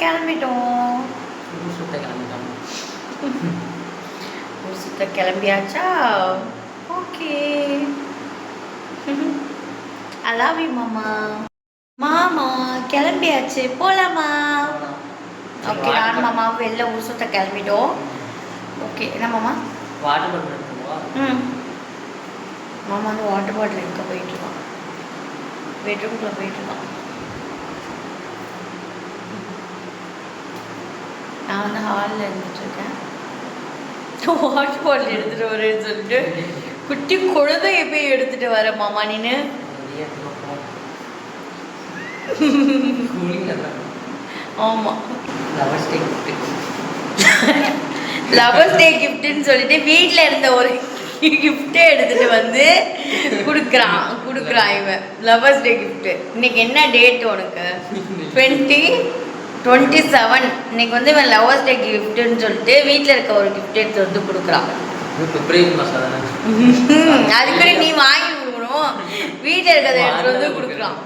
கிளம்பிட்டோம். ஊர் சுத்த கிளம்பியாச்சா? ஓகே. ஐ லவ் யூ மாமா. மாமா கிளம்பியாச்சு, போலாமா? ஓகே, நான் மாமா வெளில ஊர் சுத்த கிளம்பிட்டோம். ஓகே, என்ன மாமா? வாட்டர் பாட்டில் எடுத்துவா. மாமா வந்து வாட்டர் பாட்டில் எங்கே போயிட்டுருக்கான்? பெட்ரூம்குள்ளே போயிட்டுருக்கான். நான் வந்து ஹாலில் இருந்துட்டுருக்கேன். வாட்டர் பாட்டில் எடுத்துகிட்டு வரேன்னு சொல்லிட்டு குட்டி குழந்தைய போய் எடுத்துகிட்டு வர மாமா நீனு. ஆமாம், லவர்ஸ் டே கிஃப்ட்டுன்னு சொல்லிட்டு வீட்டில் இருந்த ஒரு கிஃப்ட்டை எடுத்துகிட்டு வந்து கொடுக்குறான் இவன். லவர்ஸ் டே கிஃப்ட்டு. இன்னைக்கு என்ன டேட் உனக்கு? 27. இன்னைக்கு வந்து இவன் லவர்ஸ் டே கிஃப்ட்டுன்னு சொல்லிட்டு வீட்டில் இருக்க ஒரு கிஃப்ட் எடுத்து வந்து கொடுக்குறான். அதுக்குன்னு நீ வாங்கி கொடுக்கணும், வீட்டில் இருக்கிறத எடுத்துகிட்டு வந்து கொடுக்குறான்.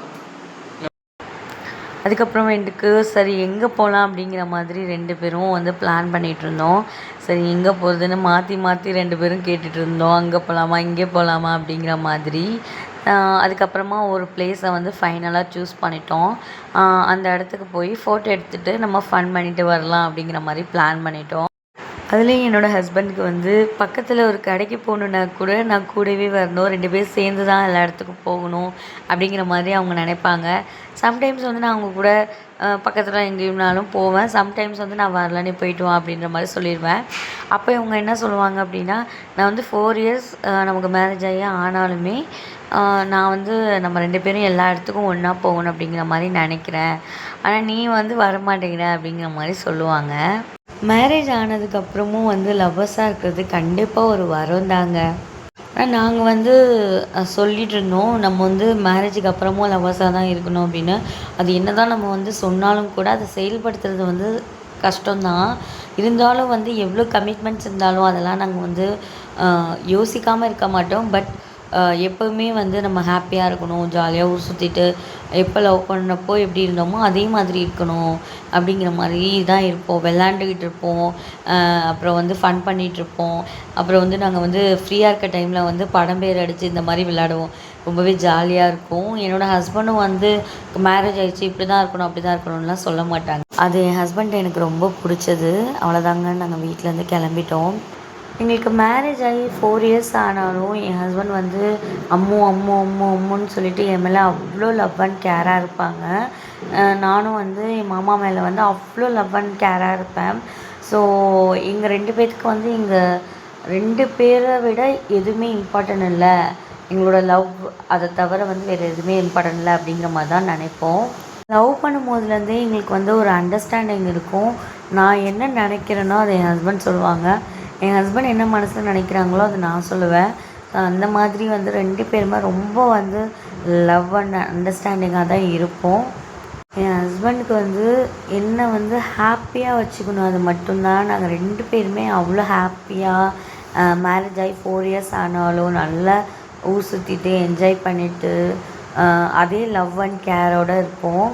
அதுக்கப்புறமேட்டுக்கு சரி எங்கே போகலாம் அப்படிங்கிற மாதிரி 2 பேரும் வந்து பிளான் பண்ணிகிட்டு இருந்தோம். சரி எங்கே போகிறதுன்னு மாற்றி மாற்றி 2 பேரும் கேட்டுட்டு இருந்தோம். அங்கே போகலாமா இங்கே போகலாமா அப்படிங்கிற மாதிரி. அதுக்கப்புறமா ஒரு பிளேஸை வந்து ஃபைனலாக சூஸ் பண்ணிட்டோம். அந்த இடத்துக்கு போய் ஃபோட்டோ எடுத்துகிட்டு நம்ம ஃபன் பண்ணிட்டு வரலாம் அப்படிங்கிற மாதிரி பிளான் பண்ணிட்டோம். அதுலேயும் என்னோடய ஹஸ்பண்டுக்கு வந்து பக்கத்தில் ஒரு கடைக்கு போகணுன்னா கூட நான் கூடவே வரணும், 2 பேரும் சேர்ந்து தான் எல்லா இடத்துக்கும் போகணும் அப்படிங்கிற மாதிரி அவங்க நினைப்பாங்க. சம்டைம்ஸ் வந்து நான் அவங்க கூட பக்கத்தில் எங்கேயும்னாலும் போவேன். சம்டைம்ஸ் வந்து நான் வரல, நீ போயிட்டு வா அப்படின்ற மாதிரி சொல்லிடுவேன். அப்போ இவங்க என்ன சொல்லுவாங்க அப்படின்னா, நான் வந்து 4 இயர்ஸ் நமக்கு மேரேஜ் ஆகி ஆனாலுமே நான் வந்து நம்ம 2 பேரும் எல்லா இடத்துக்கும் ஒன்றா போகணும் அப்படிங்கிற மாதிரி நினைக்கிறேன், ஆனால் நீ வந்து வரமாட்டேங்கிற அப்படிங்கிற மாதிரி சொல்லுவாங்க. மேரேஜ் ஆனதுக்கப்புறமும் வந்து லவ்வர்ஸாக இருக்கிறது கண்டிப்பாக ஒரு வரம் தாங்க. ஆனால் நாங்கள் வந்து சொல்லிகிட்டு இருந்தோம், நம்ம வந்து மேரேஜுக்கு அப்புறமும் லவ்வர்ஸாக தான் இருக்கணும் அப்படின்னு. அது என்ன தான் நம்ம வந்து சொன்னாலும் கூட அதை செயல்படுத்துறது வந்து கஷ்டம்தான். இருந்தாலும் வந்து எவ்வளோ கமிட்மெண்ட்ஸ் இருந்தாலும் அதெல்லாம் நாங்கள் வந்து யோசிக்காமல் இருக்க மாட்டோம். பட் எப்போவுமே வந்து நம்ம ஹாப்பியாக இருக்கணும், ஜாலியாக ஊர் சுற்றிட்டு எப்போ லவ் பண்ணப்போ எப்படி இருந்தோமோ அதே மாதிரி இருக்கணும் அப்படிங்கிற மாதிரி தான் இருப்போம். விளாண்டுக்கிட்டு இருப்போம், அப்புறம் வந்து ஃபன் பண்ணிகிட்ருப்போம். அப்புறம் வந்து நாங்கள் வந்து ஃப்ரீயாக இருக்க டைமில் வந்து படம் பேர் அடித்து இந்த மாதிரி விளாடுவோம். ரொம்பவே ஜாலியாக இருக்கும். என்னோடய ஹஸ்பண்டும் வந்து மேரேஜ் ஆகிடுச்சு இப்படி தான் இருக்கணும் அப்படி தான் இருக்கணும்லாம் சொல்ல மாட்டாங்க. அது என் ஹஸ்பண்ட் எனக்கு ரொம்ப பிடிச்சது. அவ்வளோதாங்க, நாங்கள் வீட்டிலேருந்து கிளம்பிட்டோம். எங்களுக்கு மேரேஜ் ஆகி 4 இயர்ஸ் ஆனாலும் என் ஹஸ்பண்ட் வந்து அம்முன்னு சொல்லிட்டு என் மேலே அவ்வளோ லவ் அண்ட் கேராக இருப்பாங்க. நானும் வந்து என் மாமா மேலே வந்து அவ்வளோ லவ் அண்ட் கேராக இருப்பேன். ஸோ எங்கள் 2 பேர்த்துக்கு வந்து எங்கள் 2 பேரை விட எதுவுமே இம்பார்ட்டன்ட் இல்லை, எங்களோட லவ் அதை தவிர வந்து வேறு எதுவுமே இம்பார்ட்டன்ட் இல்லை அப்படிங்கிற மாதிரி தான் நினைப்போம். லவ் பண்ணும்போதுலேருந்தே எங்களுக்கு வந்து ஒரு அண்டர்ஸ்டாண்டிங் இருக்கும். நான் என்ன நினைக்கிறேனோ அதை என் ஹஸ்பண்ட் சொல்லுவாங்க, என் ஹஸ்பண்ட் என்ன மனசில் நினைக்கிறாங்களோ அதை நான் சொல்லுவேன். அந்த மாதிரி வந்து 2 பேருமே ரொம்ப வந்து லவ் அண்ட் அண்டர்ஸ்டாண்டிங்காக தான் இருப்போம். என் ஹஸ்பண்டுக்கு வந்து என்னை வந்து ஹாப்பியாக வச்சுக்கணும், அது மட்டும்தான். நாங்கள் 2 பேருமே அவ்வளோ ஹாப்பியாக மேரேஜ் ஆகி 4 இயர்ஸ் ஆனாலும் நல்லா ஊர் சுற்றிட்டு என்ஜாய் பண்ணிவிட்டு அதே லவ் அண்ட் கேரோடு இருப்போம்.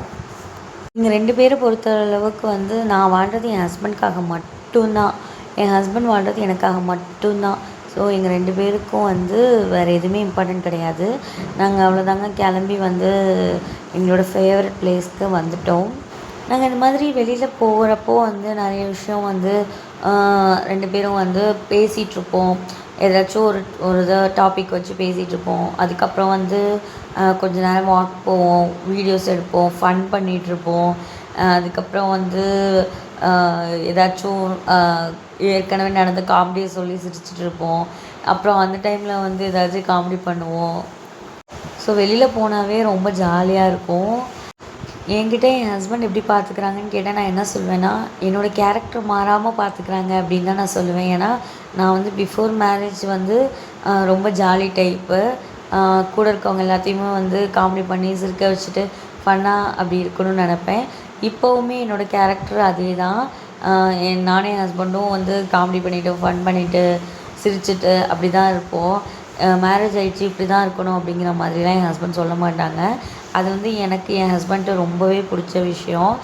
எங்கள் 2 பேரை பொறுத்தளவுக்கு வந்து நான் வாழ்கிறது என் ஹஸ்பண்டுக்காக மட்டும்தான், என் ஹஸ்பண்ட் வாழ்கிறது எனக்காக மட்டும்தான். ஸோ எங்கள் 2 பேருக்கும் வந்து வேறு எதுவுமே இம்பார்ட்டன்ட் கிடையாது. நாங்கள் அவ்வளோதாங்க கிளம்பி வந்து எங்களோட ஃபேவரட் பிளேஸ்க்கு வந்துட்டோம். நாங்கள் இந்த மாதிரி வெளியில் போகிறப்போ வந்து நிறைய விஷயம் வந்து 2 பேரும் வந்து பேசிகிட்ருப்போம். ஏதாச்சும் ஒரு டாபிக் வச்சு பேசிகிட்ருப்போம். அதுக்கப்புறம் வந்து கொஞ்ச நேரம் வாக் போவோம், வீடியோஸ் எடுப்போம், ஃபன் பண்ணிகிட்ருப்போம். அதுக்கப்புறம் வந்து ஏதாச்சும் ஏற்கனவே நடந்த காமெடியை சொல்லி சிரிச்சிட்டு இருப்போம். அப்புறம் அந்த டைமில் வந்து ஏதாச்சும் காமெடி பண்ணுவோம். ஸோ வெளியில் போனாவே ரொம்ப ஜாலியாக இருக்கும். என்கிட்ட என் ஹஸ்பண்ட் எப்படி பார்த்துக்கிறாங்கன்னு கேட்டால் நான் என்ன சொல்வேன்னா, என்னோடய கேரக்டர் மாறாமல் பார்த்துக்கிறாங்க அப்படின்னு தான் நான் சொல்லுவேன். ஏன்னா நான் வந்து பிஃபோர் மேரேஜ் வந்து ரொம்ப ஜாலி டைப்பு. கூட இருக்கவங்க எல்லாத்தையுமே வந்து காமெடி பண்ணி சிரிக்க வச்சுட்டு ஃபன்னாக அப்படி இருக்கணும்னு நினப்பேன். இப்போவுமே என்னோடய கேரக்டர் அதே தான். நானும் என் ஹஸ்பண்டும் வந்து காமெடி பண்ணிவிட்டு ஃபன் பண்ணிவிட்டு சிரிச்சுட்டு அப்படி தான் இருப்போம். மேரேஜ் ஆகிடுச்சி இப்படி தான் இருக்கணும் அப்படிங்கிற மாதிரிலாம் என் ஹஸ்பண்ட் சொல்ல மாட்டாங்க. அது வந்து எனக்கு என் ஹஸ்பண்ட்ட ரொம்பவே பிடிச்ச விஷயம்.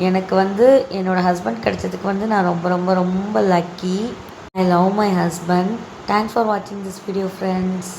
எனக்கு வந்து என்னோடய ஹஸ்பண்ட் கிடைச்சதுக்கு வந்து நான் ரொம்ப ரொம்ப ரொம்ப lucky. I love my husband. Thanks for வாட்சிங் திஸ் வீடியோ ஃப்ரெண்ட்ஸ்.